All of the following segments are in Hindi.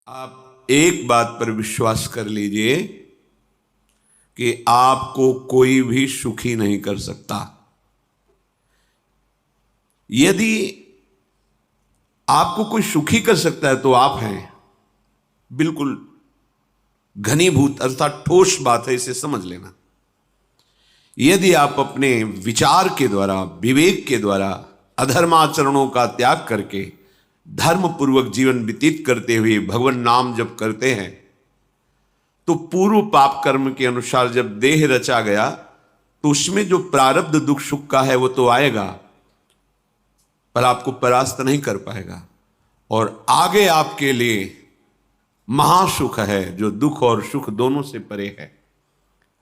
आप एक बात पर विश्वास कर लीजिए कि आपको कोई भी सुखी नहीं कर सकता। यदि आपको कोई सुखी कर सकता है तो आप हैं। बिल्कुल घनीभूत अर्थात ठोस बात है, इसे समझ लेना। यदि आप अपने विचार के द्वारा, विवेक के द्वारा अधर्माचरणों का त्याग करके धर्म पूर्वक जीवन व्यतीत करते हुए भगवान नाम जप करते हैं तो पूर्व पाप कर्म के अनुसार जब देह रचा गया तो उसमें जो प्रारब्ध दुख सुख का है वो तो आएगा, पर आपको परास्त नहीं कर पाएगा। और आगे आपके लिए महासुख है जो दुख और सुख दोनों से परे है।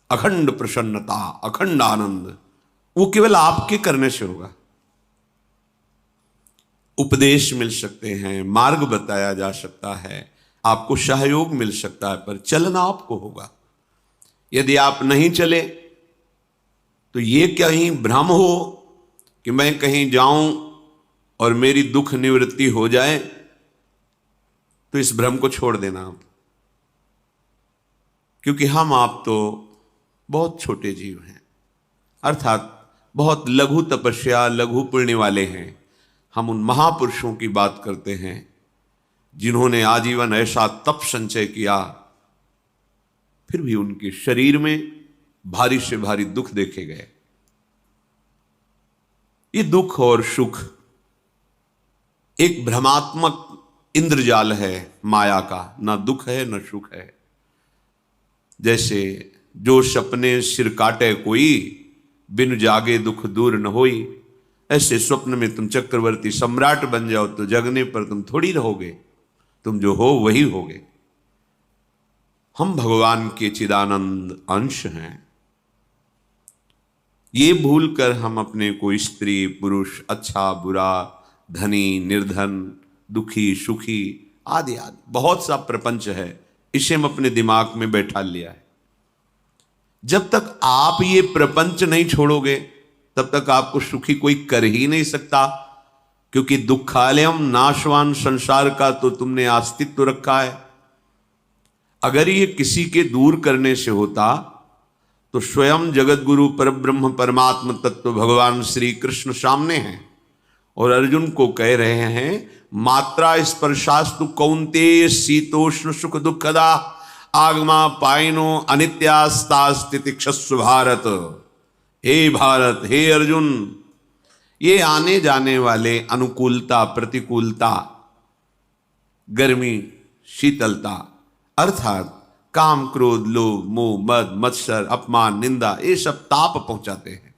अखंड प्रसन्नता, अखंड आनंद, वो केवल आपके करने से होगा। उपदेश मिल सकते हैं, मार्ग बताया जा सकता है, आपको सहयोग मिल सकता है, पर चलना आपको होगा। यदि आप नहीं चले तो ये कहीं भ्रम हो कि मैं कहीं जाऊं और मेरी दुख निवृत्ति हो जाए, तो इस भ्रम को छोड़ देना आप। क्योंकि हम आप तो बहुत छोटे जीव हैं, अर्थात बहुत लघु तपस्या, लघु पुण्य वाले हैं। हम उन महापुरुषों की बात करते हैं जिन्होंने आजीवन ऐसा तप संचय किया, फिर भी उनके शरीर में भारी से भारी दुख देखे गए। ये दुख और सुख एक भ्रमात्मक इंद्रजाल है माया का, ना दुख है न सुख है। जैसे जो सपने सिर काटे कोई, बिन जागे दुख दूर न होई। ऐसे स्वप्न में तुम चक्रवर्ती सम्राट बन जाओ तो जगने पर तुम थोड़ी रहोगे, तुम जो हो वही होगे। हम भगवान के चिदानंद अंश हैं। ये भूल कर हम अपने को स्त्री पुरुष, अच्छा बुरा, धनी निर्धन, दुखी सुखी आदि आदि बहुत सा प्रपंच है, इसे हम अपने दिमाग में बैठा लिया है। जब तक आप ये प्रपंच नहीं छोड़ोगे तब तक आपको सुखी कोई कर ही नहीं सकता। क्योंकि दुखालयम नाशवान संसार का तो तुमने अस्तित्व रखा है। अगर ये किसी के दूर करने से होता तो स्वयं जगत गुरु परब्रह्म परमात्म तत्व भगवान श्री कृष्ण सामने हैं और अर्जुन को कह रहे हैं, मात्रा स्पर्शास्तु कौन्तेय शीतोष्ण सुख दुखदा आगमा पाइनो अनित्यास्ता स्थितिक्षस्व भारत। हे भारत, हे अर्जुन, ये आने जाने वाले अनुकूलता प्रतिकूलता, गर्मी शीतलता, अर्थात काम क्रोध लोभ मोह मद मत्सर अपमान निंदा, ये सब ताप पहुंचाते हैं।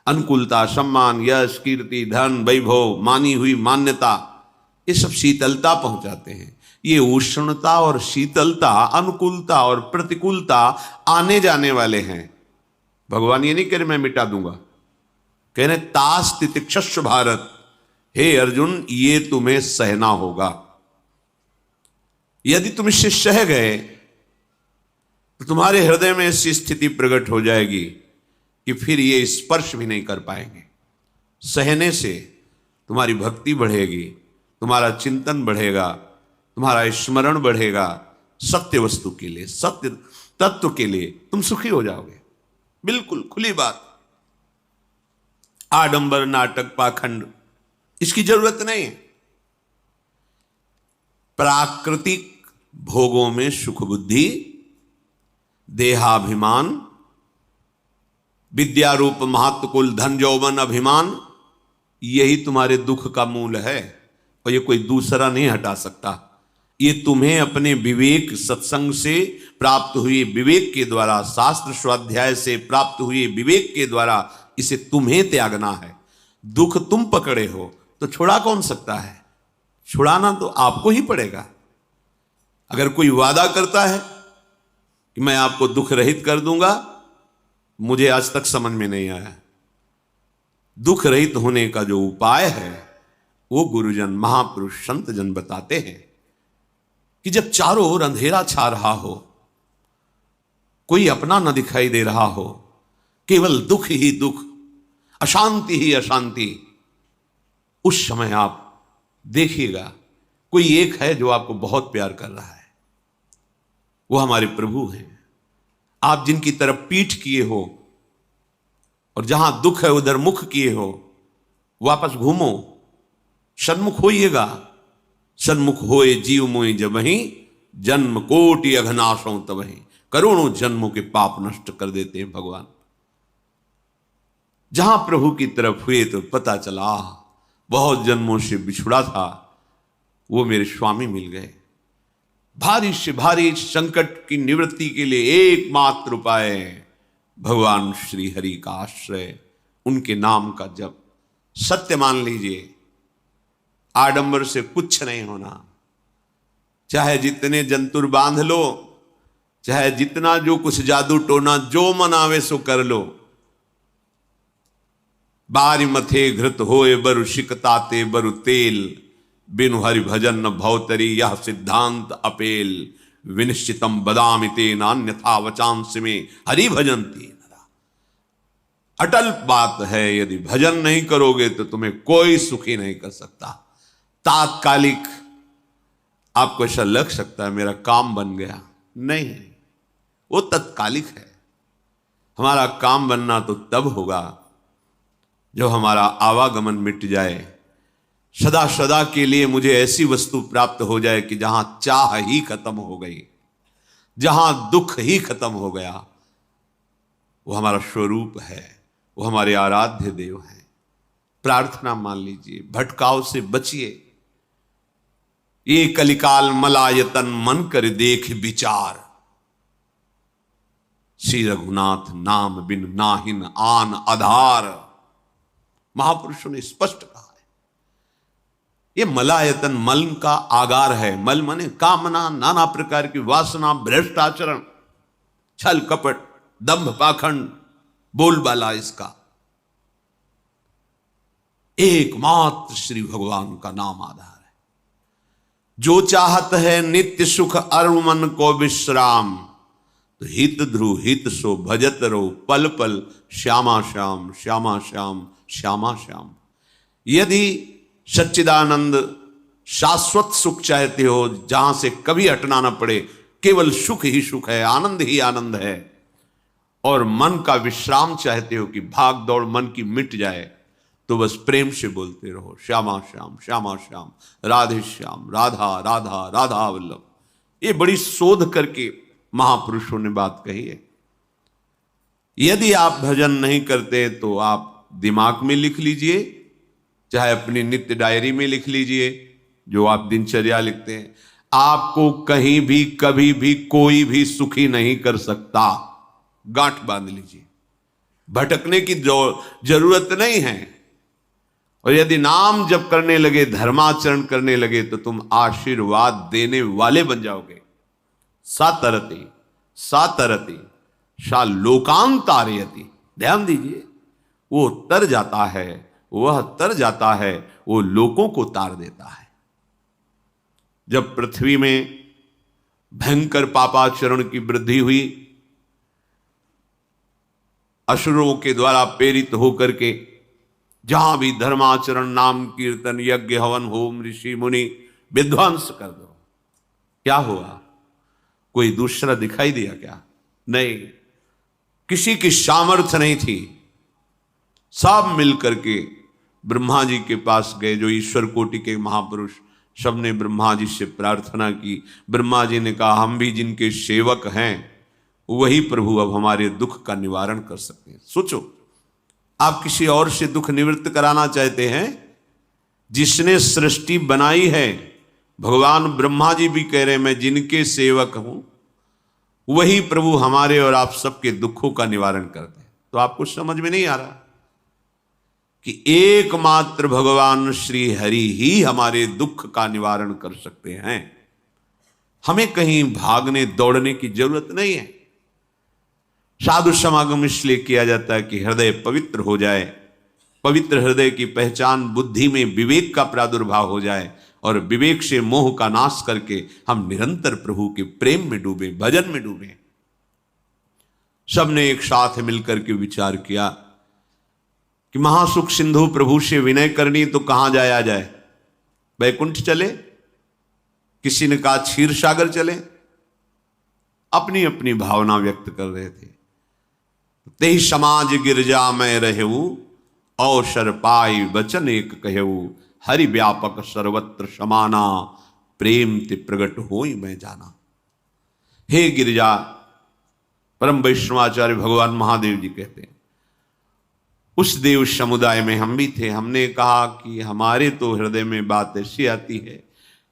अनुकूलता सम्मान यश कीर्ति धन वैभव, मानी हुई मान्यता, ये सब शीतलता पहुंचाते हैं। ये उष्णता और शीतलता, अनुकूलता और प्रतिकूलता आने जाने वाले हैं। भगवान ये नहीं कह रहे मैं मिटा दूंगा, कह रहे तास तितिक्षस्व भारत। हे अर्जुन, ये तुम्हें सहना होगा। यदि तुम इससे सह गए तो तुम्हारे हृदय में ऐसी स्थिति प्रकट हो जाएगी कि फिर ये स्पर्श भी नहीं कर पाएंगे। सहने से तुम्हारी भक्ति बढ़ेगी, तुम्हारा चिंतन बढ़ेगा, तुम्हारा स्मरण बढ़ेगा। सत्य वस्तु के लिए, सत्य तत्व के लिए तुम सुखी हो जाओगे। बिल्कुल खुली बात। आडंबर नाटक पाखंड इसकी जरूरत नहीं है। प्राकृतिक भोगों में सुख बुद्धि, देहाभिमान, विद्यारूप महत्वकुल धन यौवन अभिमान, यही तुम्हारे दुख का मूल है और ये कोई दूसरा नहीं हटा सकता। ये तुम्हें अपने विवेक सत्संग से प्राप्त हुए विवेक के द्वारा, शास्त्र स्वाध्याय से प्राप्त हुए विवेक के द्वारा इसे तुम्हें त्यागना है। दुख तुम पकड़े हो तो छुड़ा कौन सकता है? छुड़ाना तो आपको ही पड़ेगा। अगर कोई वादा करता है कि मैं आपको दुख रहित कर दूंगा, मुझे आज तक समझ में नहीं आया। दुख रहित होने का जो उपाय है वो गुरुजन महापुरुष संत जन बताते हैं कि जब चारों ओर अंधेरा छा रहा हो, कोई अपना न दिखाई दे रहा हो, केवल दुख ही दुख, अशांति ही अशांति, उस समय आप देखिएगा कोई एक है जो आपको बहुत प्यार कर रहा है। वो हमारे प्रभु हैं। आप जिनकी तरफ पीठ किए हो और जहां दुख है उधर मुख किए हो, वापस घूमो, सन्मुख होइएगा। सन्मुख होए जीव मोहि जबहि, जन्म कोटि अघनाशों तबहि। करोड़ों जन्मों के पाप नष्ट कर देते हैं भगवान। जहां प्रभु की तरफ हुए तो पता चला बहुत जन्मों से बिछुड़ा था, वो मेरे स्वामी मिल गए। भारी से भारी संकट की निवृत्ति के लिए एकमात्र उपाय भगवान श्री हरि का आश्रय, उनके नाम का जप। सत्य मान लीजिए, आडंबर से कुछ नहीं होना। चाहे जितने जंतुर बांध लो, चाहे जितना जो कुछ जादू टोना जो मन आवे सो कर लो, बारी मथे घृत होए बरु शिकताते बरु तेल, बिनु हरि भजन न भवतरी यह सिद्धांत अपेल। विनिश्चितम बदामि तेन अन्यथा वचांस में हरि भजन्ति नरा। अटल बात है, यदि भजन नहीं करोगे तो तुम्हें कोई सुखी नहीं कर सकता। तात्कालिक आपको ऐसा लग सकता है मेरा काम बन गया, नहीं, वो तत्कालिक है। हमारा काम बनना तो तब होगा जो हमारा आवागमन मिट जाए, सदा सदा के लिए मुझे ऐसी वस्तु प्राप्त हो जाए कि जहां चाह ही खत्म हो गई, जहां दुख ही खत्म हो गया। वो हमारा स्वरूप है, वो हमारे आराध्य देव हैं। प्रार्थना मान लीजिए, भटकाव से बचिए। ये कलिकाल मलायतन मन कर देख विचार, श्री रघुनाथ नाम बिन नाहिन आन आधार। महापुरुषों ने स्पष्ट कहा है। ये मलायतन मल का आगार है। मल माने कामना, नाना प्रकार की वासना, भ्रष्ट आचरण, छल कपट, दंभ पाखंड, बोलबाला, इसका एकमात्र श्री भगवान का नाम आधार है। जो चाहत है नित्य सुख अरु मन को विश्राम, तो हित ध्रुव हित सो भजत रो पल पल श्यामा श्याम श्यामा श्याम श्यामा श्याम। यदि सच्चिदानंद शाश्वत सुख चाहते हो, जहां से कभी हटना ना पड़े, केवल सुख ही सुख है, आनंद ही आनंद है, और मन का विश्राम चाहते हो कि भाग दौड़ मन की मिट जाए, तो बस प्रेम से बोलते रहो श्यामा श्याम श्यामा श्याम, राधे श्याम, राधा राधा राधा वल्लभ। ये बड़ी शोध करके महापुरुषों ने बात कही है। यदि आप भजन नहीं करते तो आप दिमाग में लिख लीजिए, चाहे अपनी नित्य डायरी में लिख लीजिए, जो आप दिनचर्या लिखते हैं। आपको कहीं भी कभी भी कोई भी सुखी नहीं कर सकता। गांठ बांध लीजिए, भटकने की जरूरत नहीं है। और यदि नाम जप करने लगे, धर्माचरण करने लगे, तो तुम आशीर्वाद देने वाले बन जाओगे। सातरति सातरति सा लोकांतारयति। ध्यान दीजिए, वो तर जाता है, वह तर जाता है, वो लोगों को तार देता है। जब पृथ्वी में भयंकर पापाचरण की वृद्धि हुई, असुरों के द्वारा प्रेरित होकर के जहां भी धर्माचरण, नाम कीर्तन, यज्ञ, हवन, होम, ऋषि मुनि विध्वंस कर दो, क्या हुआ? कोई दूसरा दिखाई दिया क्या? नहीं, किसी की सामर्थ्य नहीं थी। सब मिलकर के ब्रह्मा जी के पास गए, जो ईश्वर कोटि के महापुरुष, सबने ब्रह्मा जी से प्रार्थना की। ब्रह्मा जी ने कहा, हम भी जिनके सेवक हैं, वही प्रभु अब हमारे दुख का निवारण कर सकते हैं। सोचो, आप किसी और से दुख निवृत्त कराना चाहते हैं? जिसने सृष्टि बनाई है, भगवान ब्रह्मा जी भी कह रहे हैं, मैं जिनके सेवक हूं, वही प्रभु हमारे और आप सबके दुखों का निवारण करते हैं। तो आपको समझ में नहीं आ रहा कि एकमात्र भगवान श्री हरि ही हमारे दुख का निवारण कर सकते हैं। हमें कहीं भागने दौड़ने की जरूरत नहीं है। साधु समागम इसलिए किया जाता है कि हृदय पवित्र हो जाए। पवित्र हृदय की पहचान बुद्धि में विवेक का प्रादुर्भाव हो जाए, और विवेक से मोह का नाश करके हम निरंतर प्रभु के प्रेम में डूबे, भजन में डूबे। सबने एक साथ मिलकर के विचार किया कि महासुख सिंधु प्रभु से विनय करनी तो कहां जाया जाए? वैकुंठ चले, किसी ने कहा क्षीर सागर चले, अपनी अपनी भावना व्यक्त कर रहे थे। ते समाज गिरजा में रहेऊ, अवसर पाई वचन एक कहेऊ, हरि व्यापक सर्वत्र समाना, प्रेम ते प्रगट होई मैं जाना। हे गिरजा, परम वैष्णवाचार्य भगवान महादेव जी कहते हैं, उस देव समुदाय में हम भी थे। हमने कहा कि हमारे तो हृदय में बात ऐसी आती है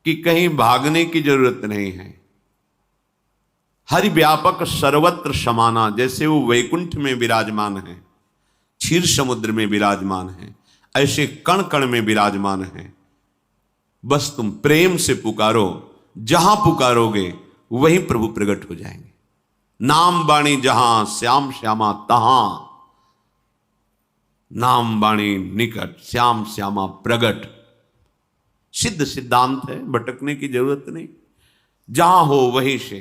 कि कहीं भागने की जरूरत नहीं है। हरि व्यापक सर्वत्र समाना, जैसे वो वैकुंठ में विराजमान है, क्षीर समुद्र में विराजमान है, ऐसे कण कण में विराजमान है। बस तुम प्रेम से पुकारो, जहां पुकारोगे वहीं प्रभु प्रकट हो जाएंगे। नाम बाणी जहां श्याम श्यामा तहां, नाम बाणी निकट श्याम श्यामा प्रगट। सिद्ध सिद्धांत है, भटकने की जरूरत नहीं। जहां हो वहीं से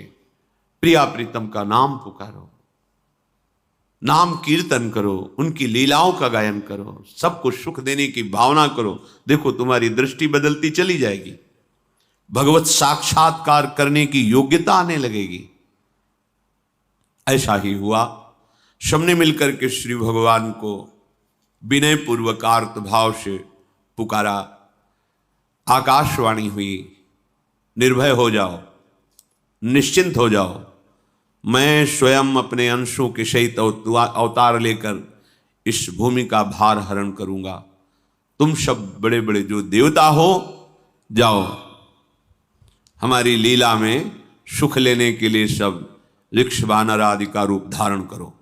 प्रिया प्रीतम का नाम पुकारो, नाम कीर्तन करो, उनकी लीलाओं का गायन करो, सबको सुख देने की भावना करो। देखो तुम्हारी दृष्टि बदलती चली जाएगी, भगवत साक्षात्कार करने की योग्यता आने लगेगी। ऐसा ही हुआ। सबने मिलकर के श्री भगवान को विनय पूर्वक आर्त भाव से पुकारा। आकाशवाणी हुई, निर्भय हो जाओ, निश्चिंत हो जाओ, मैं स्वयं अपने अंशों के सहित अवतार लेकर इस भूमि का भार हरण करूंगा। तुम सब बड़े बड़े जो देवता हो, जाओ हमारी लीला में सुख लेने के लिए सब ऋक्ष वानर आदि का रूप धारण करो।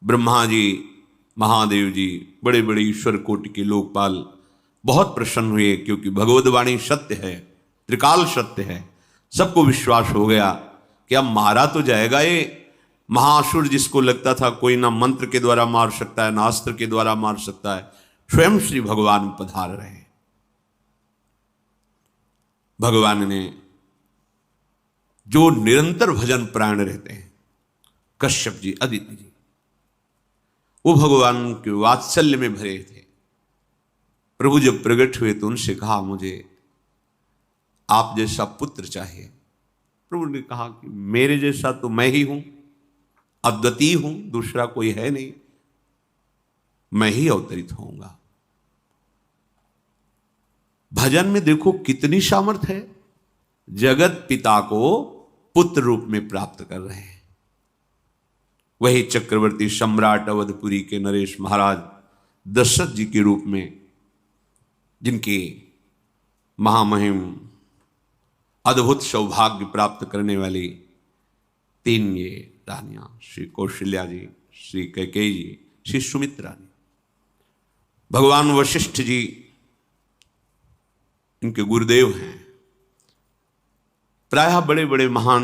ब्रह्मा जी, महादेव जी, बड़े बड़े ईश्वर कोटि के लोकपाल बहुत प्रसन्न हुए, क्योंकि भगवत वाणी सत्य है, त्रिकाल सत्य है। सबको विश्वास हो गया कि अब मारा तो जाएगा ये महासुर, जिसको लगता था कोई ना मंत्र के द्वारा मार सकता है ना अस्त्र के द्वारा मार सकता है। स्वयं श्री भगवान पधार रहे। भगवान ने जो निरंतर भजन प्राण रहते हैं, कश्यप जी, अदिति जी, वो भगवान के वात्सल्य में भरे थे। प्रभु जब प्रकट हुए तो उनसे कहा, मुझे आप जैसा पुत्र चाहिए। प्रभु ने कहा कि मेरे जैसा तो मैं ही हूं, अद्वितीय हूं, दूसरा कोई है नहीं, मैं ही अवतरित होऊंगा। भजन में देखो कितनी सामर्थ्य है। जगत पिता को पुत्र रूप में प्राप्त कर रहे हैं। वही चक्रवर्ती सम्राट अवधपुरी के नरेश महाराज दशरथ जी के रूप में, जिनकी महामहिम अद्भुत सौभाग्य प्राप्त करने वाली तीन ये रानियां, श्री कौशल्या जी, श्री कैकेयी जी, श्री सुमित्रा जी। भगवान वशिष्ठ जी इनके गुरुदेव हैं। प्रायः बड़े बड़े महान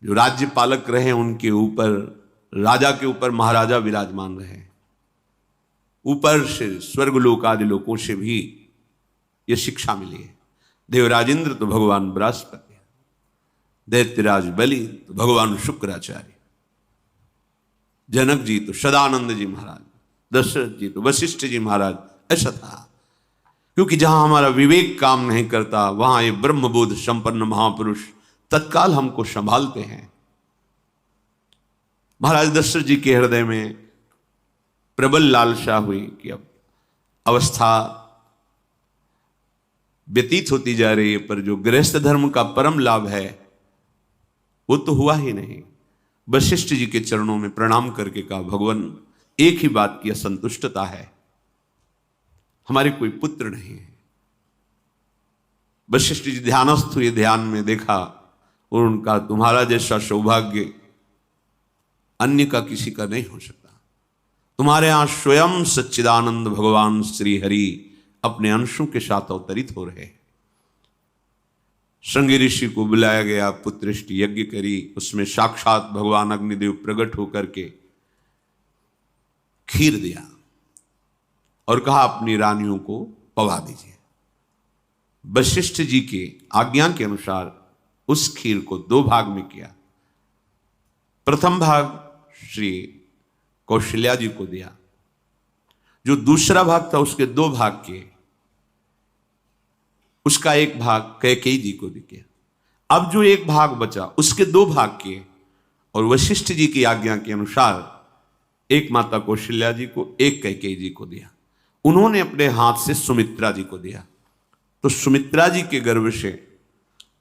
जो राज्य पालक रहे, उनके ऊपर, राजा के ऊपर महाराजा विराजमान रहे। ऊपर से स्वर्गलोक आदि लोकों से भी यह शिक्षा मिली है। देवराजेंद्र तो भगवान बृहस्पति, दैत्यराज बलि तो भगवान शुक्राचार्य, जनक जी तो सदानंद जी महाराज, दशरथ जी तो वशिष्ठ जी महाराज। ऐसा था, क्योंकि जहां हमारा विवेक काम नहीं करता, वहां ये ब्रह्मबोध संपन्न महापुरुष तत्काल हमको संभालते हैं। महाराज दशरथ जी के हृदय में प्रबल लालसा हुई कि अब अवस्था व्यतीत होती जा रही है, पर जो गृहस्थ धर्म का परम लाभ है वो तो हुआ ही नहीं। वशिष्ठ जी के चरणों में प्रणाम करके कहा, भगवान एक ही बात की असंतुष्टता है, हमारे कोई पुत्र नहीं है। वशिष्ठ जी ध्यानस्थ हुए, ध्यान में देखा और उनका, तुम्हारा जैसा सौभाग्य अन्य का किसी का नहीं हो सकता। तुम्हारे यहां स्वयं सच्चिदानंद भगवान श्री हरि अपने अंशों के साथ अवतरित हो रहे। श्रृंगी ऋषि को बुलाया गया, पुत्रेष्टि यज्ञ करी, उसमें साक्षात भगवान अग्निदेव प्रकट होकर के खीर दिया और कहा अपनी रानियों को पवा दीजिए। वशिष्ठ जी के आज्ञा के अनुसार उस खीर को दो भाग में किया। प्रथम भाग श्री कौशल्या जी को दिया, जो दूसरा भाग था उसके दो भाग किए, उसका एक भाग कैकेयी जी को दिया। अब जो एक भाग बचा उसके दो भाग किए और वशिष्ठ जी की आज्ञा के अनुसार एक माता कौशल्या जी को, एक कैकेयी जी को दिया। उन्होंने अपने हाथ से सुमित्रा जी को दिया। तो सुमित्रा जी के गर्भ से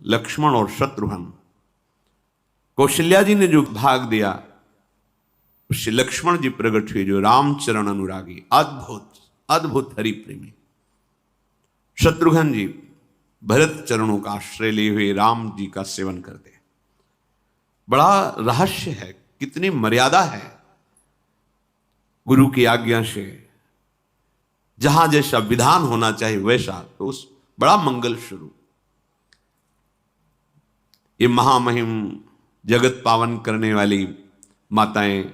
लक्ष्मण और शत्रुघ्न, कौशल्या जी ने जो भाग दिया उससे लक्ष्मण जी प्रकट हुए जो रामचरण अनुरागी, अद्भुत अद्भुत हरि प्रेमी। शत्रुघ्न जी भरत चरणों का आश्रय लिए हुए राम जी का सेवन करते। बड़ा रहस्य है, कितनी मर्यादा है गुरु की आज्ञा से। जहां जैसा विधान होना चाहिए वैसा, तो उस बड़ा मंगल शुरू। ये महामहिम जगत पावन करने वाली माताएं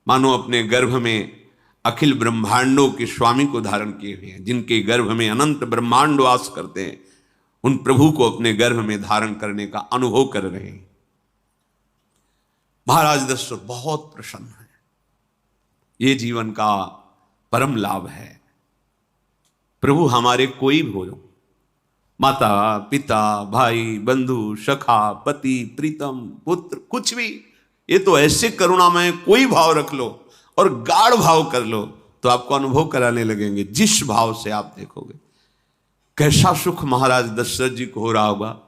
मानो अपने गर्भ में अखिल ब्रह्मांडों के स्वामी को धारण किए हुए हैं, जिनके गर्भ में अनंत ब्रह्मांड वास करते हैं, उन प्रभु को अपने गर्भ में धारण करने का अनुभव कर रहे हैं। महाराज दशरथ बहुत प्रसन्न है। ये जीवन का परम लाभ है। प्रभु हमारे कोई भी हो, माता पिता भाई बंधु सखा पति प्रीतम पुत्र, कुछ भी, ये तो ऐसे करुणामय कोई भाव रख लो और गाढ़ भाव कर लो तो आपको अनुभव कराने लगेंगे। जिस भाव से आप देखोगे कैसा सुख महाराज दशरथ जी को हो रहा होगा,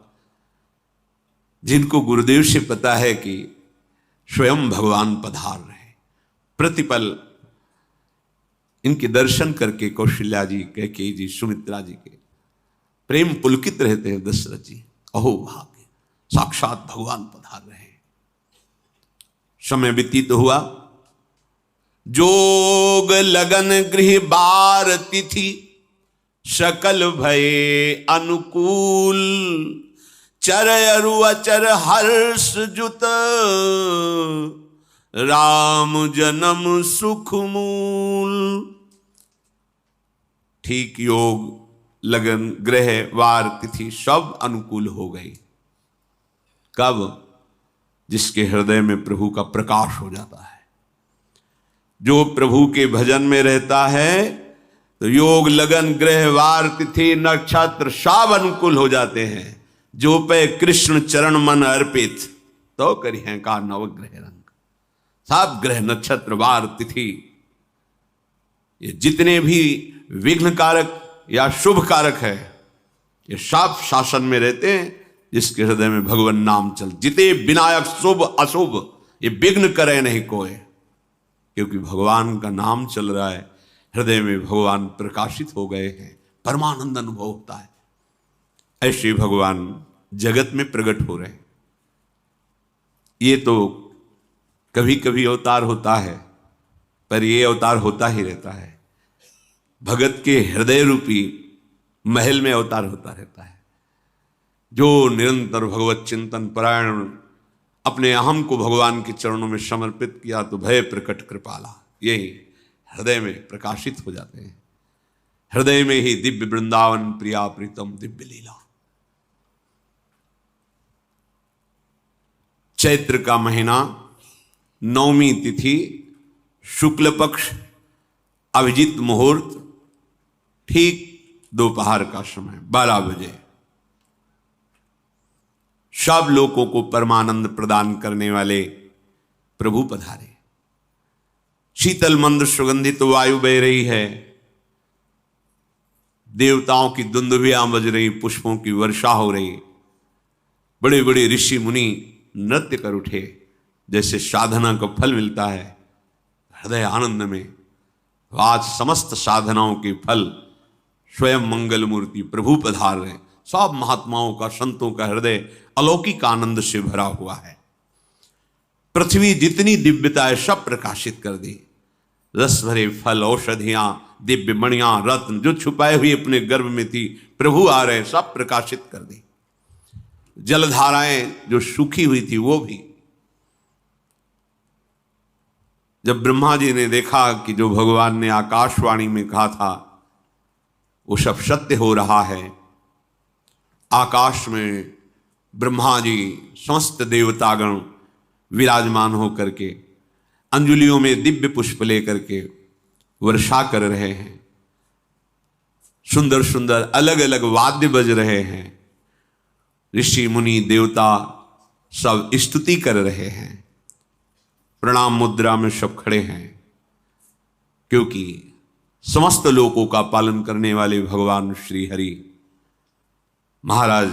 जिनको गुरुदेव से पता है कि स्वयं भगवान पधार रहे। प्रतिपल इनके दर्शन करके कौशल्या जी, कैकेयी जी, सुमित्रा जी के प्रेम पुलकित रहते हैं। दशरथ जी, अहो भाग्य, साक्षात भगवान पधार रहे हैं। समय व्यतीत हुआ। जोग लगन गृह बार तिथि सकल भये अनुकूल, चर अरु अचर हर्ष जुत राम जन्म सुख मूल। ठीक योग लगन ग्रह वार तिथि सब अनुकूल हो गई। कब? जिसके हृदय में प्रभु का प्रकाश हो जाता है। जो प्रभु के भजन में रहता है तो योग लगन ग्रह वार तिथि नक्षत्र सब अनुकूल हो जाते हैं। जो पे कृष्ण चरण मन अर्पित तो करी है का नवग्रह रंग। सब ग्रह नक्षत्र वार तिथि ये जितने भी विघ्न कारक या शुभ कारक है, ये सब शासन में रहते हैं जिसके हृदय में भगवान नाम चल। जिते विनायक शुभ अशुभ ये विघ्न करे नहीं कोई, क्योंकि भगवान का नाम चल रहा है, हृदय में भगवान प्रकाशित हो गए हैं, परमानंद अनुभव होता है। ऐसे भगवान जगत में प्रकट हो रहे हैं। ये तो कभी कभी अवतार होता है, पर ये अवतार होता ही रहता है। भगत के हृदय रूपी महल में अवतार होता रहता है। जो निरंतर भगवत चिंतन परायण अपने अहम को भगवान के चरणों में समर्पित किया तो भय प्रकट कृपाला, यही हृदय में प्रकाशित हो जाते हैं। हृदय में ही दिव्य वृंदावन प्रिया प्रीतम दिव्य लीला। चैत्र का महीना, नवमी तिथि, शुक्ल पक्ष, अभिजीत मुहूर्त, ठीक दोपहर का समय 12 बजे। सब लोगों को परमानंद प्रदान करने वाले प्रभु पधारे। शीतल मंद सुगंधित वायु बह रही है। देवताओं की दुंदुभियां बज रही, पुष्पों की वर्षा हो रही। बड़े बड़े ऋषि मुनि नृत्य कर उठे, जैसे साधना का फल मिलता है हृदय आनंद में। आज समस्त साधनाओं के फल स्वयं मंगल मूर्ति प्रभु पधार रहे। सब महात्माओं का, संतों का हृदय अलौकिक आनंद से भरा हुआ है। पृथ्वी जितनी दिव्यता है सब प्रकाशित कर दी। रस भरे फल, औषधियां, दिव्य मणियां, रत्न जो छुपाए हुए अपने गर्भ में थी, प्रभु आ रहे, सब प्रकाशित कर दी। जलधाराएं जो सूखी हुई थी वो भी। जब ब्रह्मा जी ने देखा कि जो भगवान ने आकाशवाणी में कहा था वो सब सत्य हो रहा है, आकाश में ब्रह्मा जी समस्त देवतागण विराजमान होकर के अंजलियों में दिव्य पुष्प लेकर के वर्षा कर रहे हैं। सुंदर सुंदर अलग अलग वाद्य बज रहे हैं। ऋषि मुनि देवता सब स्तुति कर रहे हैं, प्रणाम मुद्रा में सब खड़े हैं, क्योंकि समस्त लोकों का पालन करने वाले भगवान श्री हरि महाराज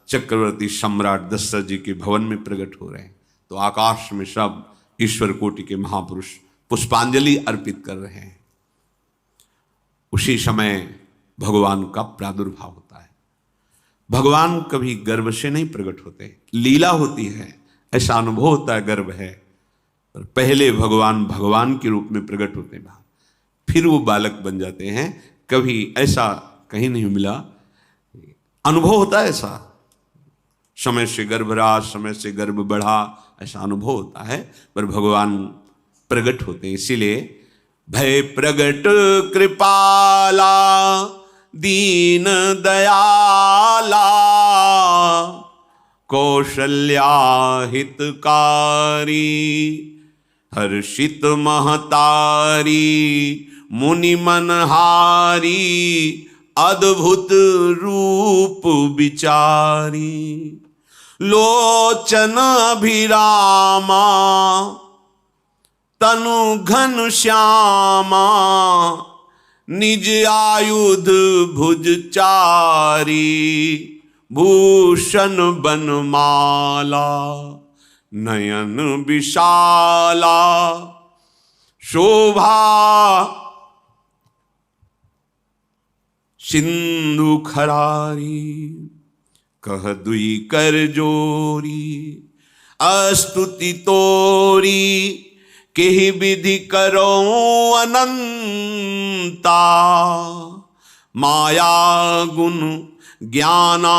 चक्रवर्ती सम्राट दशरथ जी के भवन में प्रकट हो रहे हैं। तो आकाश में सब ईश्वर कोटि के महापुरुष पुष्पांजलि अर्पित कर रहे हैं। उसी समय भगवान का प्रादुर्भाव होता है। भगवान कभी गर्भ से नहीं प्रकट होते, लीला होती है, ऐसा अनुभव होता है गर्भ है, पर पहले भगवान भगवान के रूप में प्रकट होते हैं, फिर वो बालक बन जाते हैं। कभी ऐसा कहीं नहीं मिला, अनुभव होता है ऐसा, समय से गर्भ रहा, समय से गर्भ बढ़ा, ऐसा अनुभव होता है, पर भगवान प्रकट होते हैं। इसीलिए भय प्रगट कृपाला दीन दयाला कौशल्या हितकारी हर्षित महतारी मुनि मनहारी अद्भुत रूप विचारी लोचन अभिरामा तनु घन श्यामा निज आयुध भुज चारी भूषण बनमाला नयन विशाला शोभा सिंधु खरारी कह दुई कर जोरी अस्तुति तोरी केहि विधि करो अनंता माया गुण ज्ञाना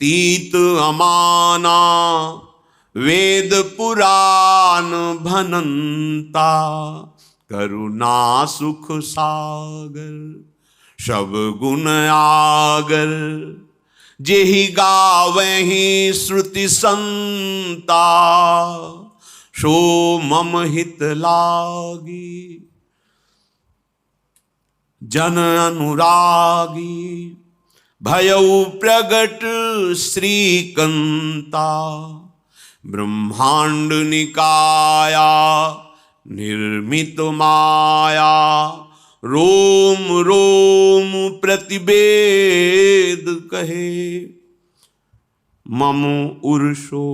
तीत अमाना वेद पुराण भनंता करुणा सुख सागर सब गुण आगर जेहि गावहि श्रुति संता सो मम हित लागी जन अनुरागी भयउ प्रगट श्रीकंता ब्रह्मांड निकाया निर्मित माया रोम रोम प्रतिवेद कहे मम उर्षो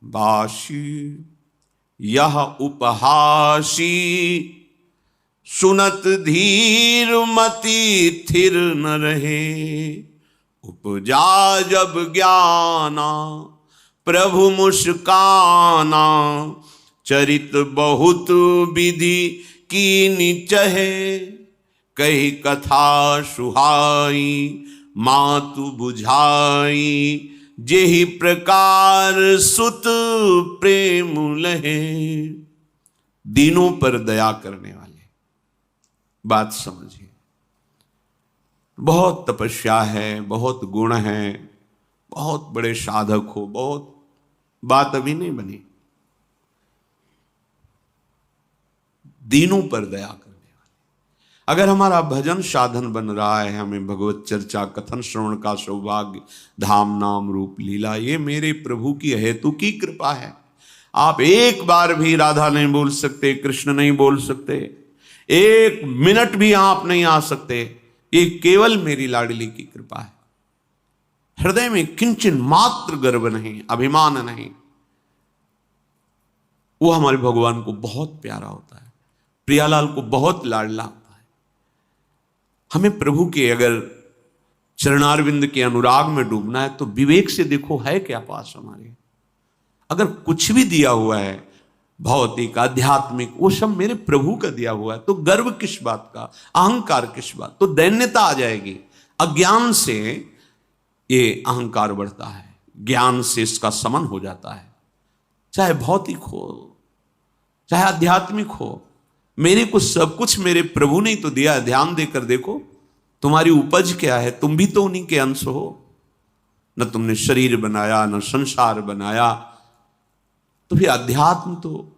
बाशी यह उपहासी सुनत धीर मति थिर न रहे उपजा जब ज्ञाना प्रभु मुस्काना चरित बहुत विधि कीनि चहे कही कथा सुहाई मातु बुझाई जेहि प्रकार सुत प्रेम लहे दीनों पर दया करने वाले। बात समझिए, बहुत तपस्या है, बहुत गुण है, बहुत बड़े साधक हो, बहुत बात अभी नहीं बनी। दीनों पर दया करने वाले। अगर हमारा भजन साधन बन रहा है, हमें भगवत चर्चा कथन श्रवण का सौभाग्य, धाम नाम रूप लीला, ये मेरे प्रभु की हेतु की कृपा है। आप एक बार भी राधा नहीं बोल सकते, कृष्ण नहीं बोल सकते, एक मिनट भी आप नहीं आ सकते, ये केवल मेरी लाडली की कृपा है। हृदय में किंचन मात्र गर्व नहीं, अभिमान नहीं, वो हमारे भगवान को बहुत प्यारा होता है, प्रियालाल को बहुत लाडला होता है। हमें प्रभु के अगर चरणारविंद के अनुराग में डूबना है तो विवेक से देखो है क्या पास हमारे। अगर कुछ भी दिया हुआ है भौतिक आध्यात्मिक, वो सब मेरे प्रभु का दिया हुआ है, तो गर्व किस बात का, अहंकार किस बात, तो दैन्यता आ जाएगी। अज्ञान से ये अहंकार बढ़ता है, ज्ञान से इसका समन हो जाता है। चाहे भौतिक हो चाहे आध्यात्मिक हो, मेरे को सब कुछ मेरे प्रभु ने तो दिया है। ध्यान देकर देखो तुम्हारी उपज क्या है, तुम भी तो उन्हीं के अंश हो। न तुमने शरीर बनाया, न संसार बनाया, तो फिर अध्यात्म तो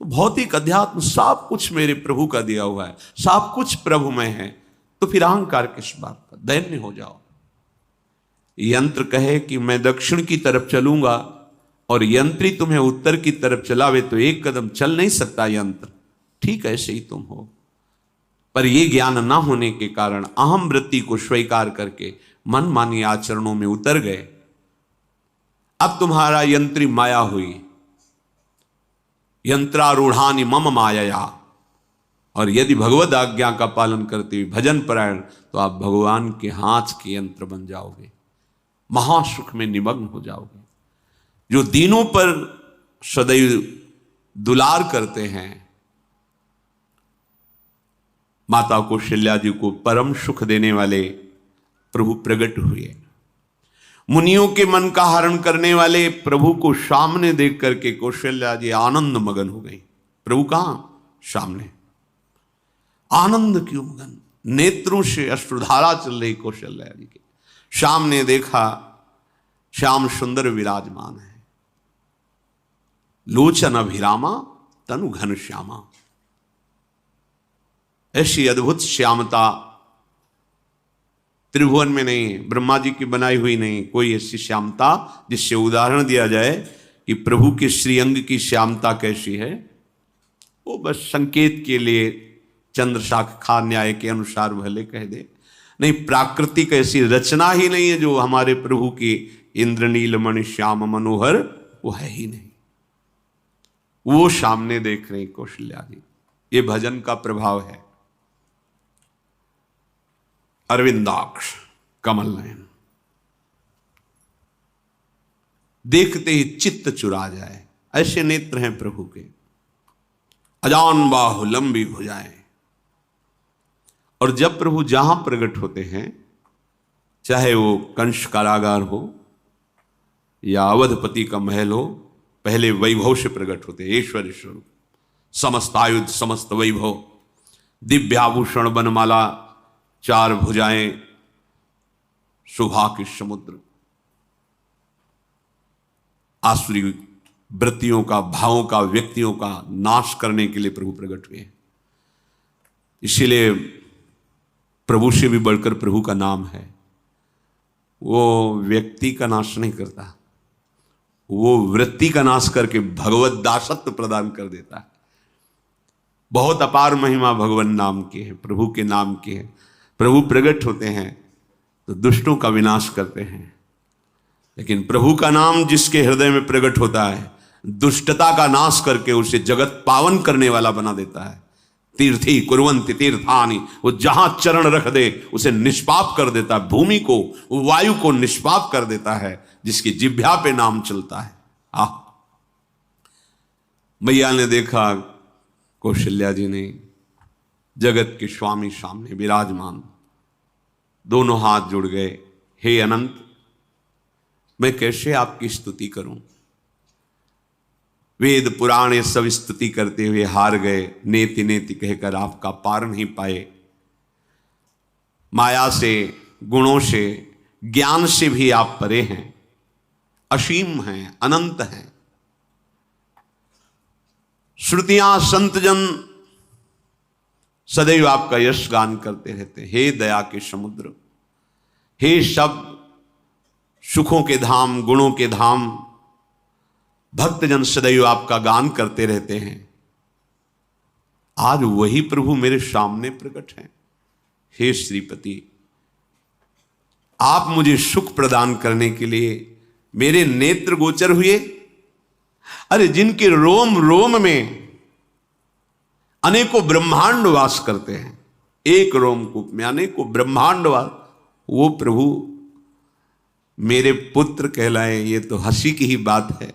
भौतिक अध्यात्म सब कुछ मेरे प्रभु का दिया हुआ है, सब कुछ प्रभु में है, तो फिर अहंकार किस बात का, दैन्य हो जाओ। यंत्र कहे कि मैं दक्षिण की तरफ चलूंगा और यंत्री तुम्हें उत्तर की तरफ चलावे तो एक कदम चल नहीं सकता यंत्र। ठीक ऐसे ही तुम हो, पर यह ज्ञान ना होने के कारण अहम वृत्ति को स्वीकार करके मनमानी आचरणों में उतर गए। अब तुम्हारा यंत्री माया हुई, यंत्रारूढ़ानि मम माया। और यदि भगवद आज्ञा का पालन करते हुए भजन परायण तो आप भगवान के हाथ के यंत्र बन जाओगे, महासुख में निमग्न हो जाओगे। जो दीनों पर सदैव दुलार करते हैं, माता कौशल्या जी को परम सुख देने वाले प्रभु प्रकट हुए। मुनियों के मन का हरण करने वाले प्रभु को सामने देख करके कौशल्या जी आनंद मगन हो गई। प्रभु कहां? सामने। आनंद क्यों मगन? नेत्रों से अश्रुधारा चल रही कौशल्या जी के सामने देखा श्याम सुंदर विराजमान है, लोचन अभिरामा तनु घन श्यामा। ऐसी अद्भुत श्यामता त्रिभुवन में नहीं है, ब्रह्मा जी की बनाई हुई नहीं कोई ऐसी श्यामता जिससे उदाहरण दिया जाए कि प्रभु के श्रीअंग की श्यामता कैसी है। वो बस संकेत के लिए चंद्र शाखा न्याय के अनुसार भले कह दे, नहीं प्राकृतिक ऐसी रचना ही नहीं है जो हमारे प्रभु की इंद्रनील मणि श्याम मनोहर, वो है ही नहीं। वो सामने देख रहे कौशल्या जी। ये भजन का प्रभाव है। अरविंदाक्ष कमल नयन, देखते ही चित्त चुरा जाए, ऐसे नेत्र हैं प्रभु के। अजान बाहु लंबी भुजाएं। और जब प्रभु जहां प्रकट होते हैं, चाहे वो कंस कारागार हो या अवधपति का महल हो, पहले वैभव से प्रकट होते हैं। ऐश्वर्य स्वरूप, समस्त आयुध, समस्त वैभव, दिव्याभूषण, बनमाला, चार भुजाएं, शोभा के समुद्र, आसुरी वृत्तियों का, भावों का, व्यक्तियों का नाश करने के लिए प्रभु प्रकट हुए। इसीलिए प्रभु से भी बढ़कर प्रभु का नाम है। वो व्यक्ति का नाश नहीं करता, वो वृत्ति का नाश करके भगवत दासत्व प्रदान कर देता है। बहुत अपार महिमा भगवान नाम की है, प्रभु के नाम की है। प्रभु प्रकट होते हैं तो दुष्टों का विनाश करते हैं, लेकिन प्रभु का नाम जिसके हृदय में प्रकट होता है, दुष्टता का नाश करके उसे जगत पावन करने वाला बना देता है। तीर्थी कुर्वन्ति तीर्थानि, वो जहां चरण रख दे उसे निष्पाप कर देता है। भूमि को, वायु को निष्पाप कर देता है जिसकी जिह्वा पे नाम चलता है। मैया ने देखा, कौशल्या जी ने, जगत के स्वामी सामने विराजमान, दोनों हाथ जुड़ गए। हे अनंत, मैं कैसे आपकी स्तुति करूं? वेद पुराण सब स्तुति करते हुए हार गए, नेति नेति कहकर आपका पार नहीं पाए। माया से, गुणों से, ज्ञान से भी आप परे हैं, असीम हैं, अनंत हैं। श्रुतियां, संतजन सदैव आपका यश गान करते रहते। हे दया के समुद्र, हे शब्द सुखों के धाम, गुणों के धाम, भक्तजन सदैव आपका गान करते रहते हैं। आज वही प्रभु मेरे सामने प्रकट हैं। हे श्रीपति, आप मुझे सुख प्रदान करने के लिए मेरे नेत्र गोचर हुए। अरे जिनके रोम रोम में अनेकों ब्रह्मांड वास करते हैं, एक रोमकूप में अनेकों ब्रह्मांड वास, वो प्रभु मेरे पुत्र कहलाए, ये तो हंसी की ही बात है।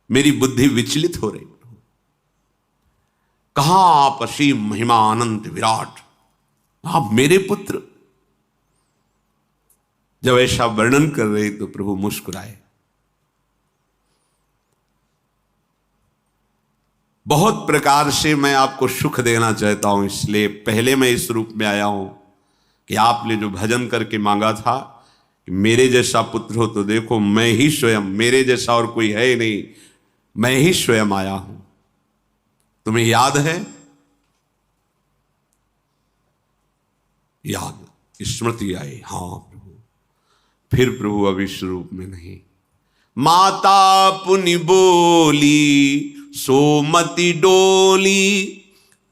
मेरी बुद्धि विचलित हो रही। कहां आप असीम महिमा अनंत विराट, आप मेरे पुत्र। जब ऐसा वर्णन कर रहे तो प्रभु मुस्कुराए। बहुत प्रकार से मैं आपको सुख देना चाहता हूं, इसलिए पहले मैं इस रूप में आया हूं कि आपने जो भजन करके मांगा था कि मेरे जैसा पुत्र हो, तो देखो मैं ही स्वयं, मेरे जैसा और कोई है ही नहीं, मैं ही स्वयं आया हूं। तुम्हें याद है? याद, स्मृति आई। हाँ प्रभु, फिर प्रभु अब इस रूप में नहीं। माता पुनि बोली सोमति डोली,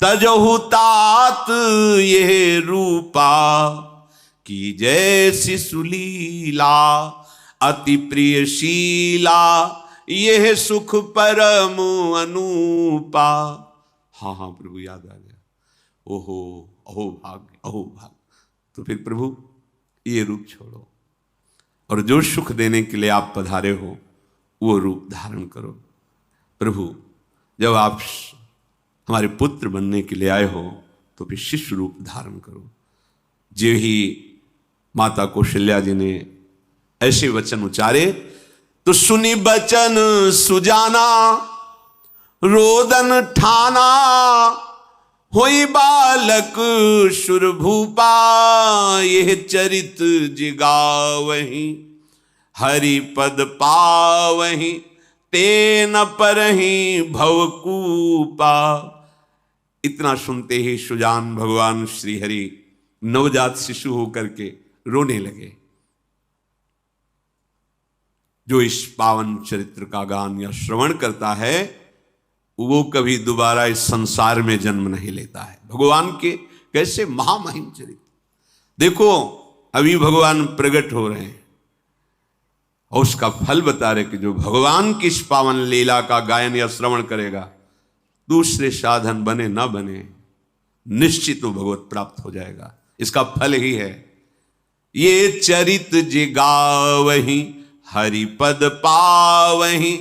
तजहु तात ये रूपा, की जैसी सुलीला अति प्रियशीला, यह सुख परम अनूपा। हाँ हाँ प्रभु याद आ गया। ओहो अहो भाग्य अहो भाग्य। तो फिर प्रभु ये रूप छोड़ो और जो सुख देने के लिए आप पधारे हो वो रूप धारण करो। प्रभु जब आप हमारे पुत्र बनने के लिए आए हो तो फिर शिष्य रूप धारण करो। जो ही माता कौशल्या जी ने ऐसे वचन उचारे तो सुनी बचन सुजाना, रोदन ठाना, होई बालक सुरभूपा, यह चरित जिगावहीं, हरि पद पावहीं, तेन परहीं भवकूपा। इतना सुनते ही सुजान भगवान श्री हरि नवजात शिशु होकर के रोने लगे। जो इस पावन चरित्र का गान या श्रवण करता है वो कभी दोबारा इस संसार में जन्म नहीं लेता है। भगवान के कैसे महामहिम चरित्र देखो, अभी भगवान प्रकट हो रहे हैं और उसका फल बता रहे कि जो भगवान की इस पावन लीला का गायन या श्रवण करेगा, दूसरे साधन बने ना बने, निश्चित वो भगवत प्राप्त हो जाएगा। इसका फल ही है ये चरित जिगावहीं, हरिपद पावहीं,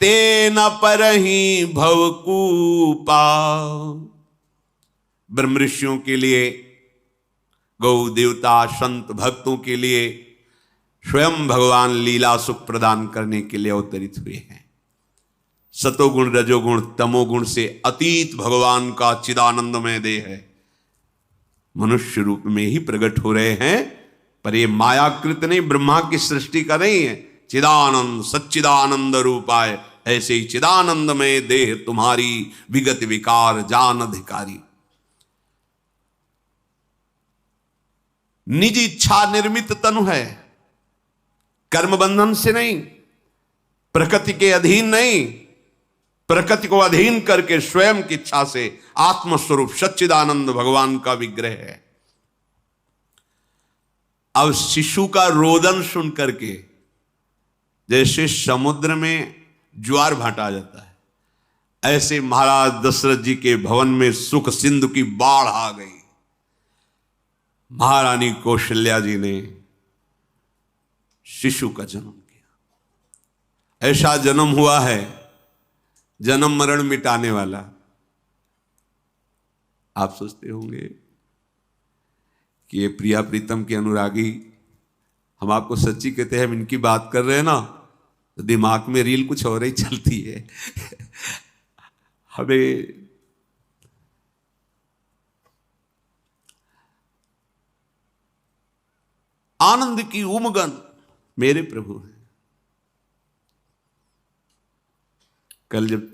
तेन परहीं भवकूपा। ब्रह्म ऋषियों के लिए, गौ देवता संत भक्तों के लिए स्वयं भगवान लीला सुख प्रदान करने के लिए अवतरित हुए हैं। सतोगुण रजोगुण तमोगुण से अतीत भगवान का चिदानंदमय देह है, मनुष्य रूप में ही प्रकट हो रहे हैं। पर ये मायाकृत नहीं, ब्रह्मा की सृष्टि का नहीं है। चिदानंद सच्चिदानंद रूपाय, ऐसे ही चिदानंदमय देह तुम्हारी, विगत विकार जान अधिकारी। निज इच्छा निर्मित तनु है, कर्म बंधन से नहीं, प्रकृति के अधीन नहीं, प्रकृति को अधीन करके स्वयं की इच्छा से आत्मस्वरूप सच्चिदानंद भगवान का विग्रह है। अब शिशु का रोदन सुन करके जैसे समुद्र में ज्वार भाटा आ जाता है, ऐसे महाराज दशरथ जी के भवन में सुख सिंधु की बाढ़ आ गई। महारानी कौशल्या जी ने शिशु का जन्म किया। ऐसा जन्म हुआ है जन्म मरण मिटाने वाला। आप सोचते होंगे कि ये प्रिया प्रीतम के अनुरागी, हम आपको सच्ची कहते हैं, हम इनकी बात कर रहे हैं ना तो दिमाग में रील कुछ और ही चलती है। हमें आनंद की उमगन मेरे प्रभु हैं। कल जब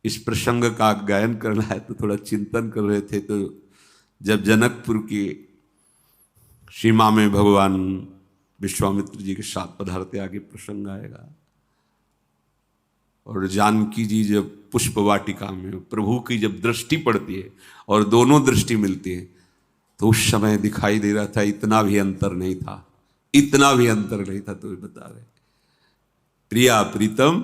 इस प्रसंग का गायन करना है तो थोड़ा चिंतन कर रहे थे, तो जब जनकपुर की सीमा में भगवान विश्वामित्र जी के साथ पधारते, आगे प्रसंग आएगा, और जानकी जी जब पुष्प वाटिका में प्रभु की जब दृष्टि पड़ती है और दोनों दृष्टि मिलती है, तो उस समय दिखाई दे रहा था इतना भी अंतर नहीं था, इतना भी अंतर नहीं था। तो बता रहे प्रिया प्रीतम,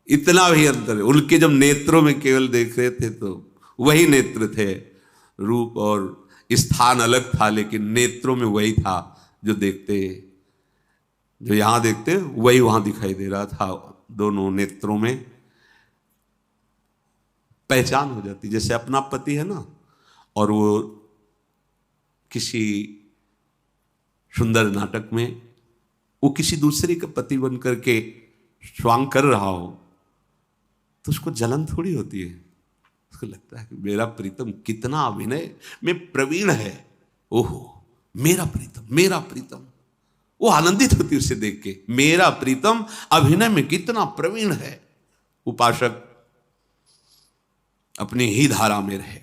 इतना भी अंतर है। उनके जब नेत्रों में केवल देख रहे थे तो वही नेत्र थे, रूप और स्थान अलग था, लेकिन नेत्रों में वही था जो देखते, जो यहां देखते वही वहां दिखाई दे रहा था। दोनों नेत्रों में पहचान हो जाती, जैसे अपना पति है ना, और वो किसी सुंदर नाटक में वो किसी दूसरे का पति बन करके स्वांग कर रहा हो तो उसको जलन थोड़ी होती है, उसको लगता है कि मेरा प्रीतम कितना अभिनय में प्रवीण है, ओहो मेरा प्रीतम, मेरा प्रीतम। वो आनंदित होती उसे देख के, मेरा प्रीतम अभिनय में कितना प्रवीण है। उपासक अपनी ही धारा में रहे।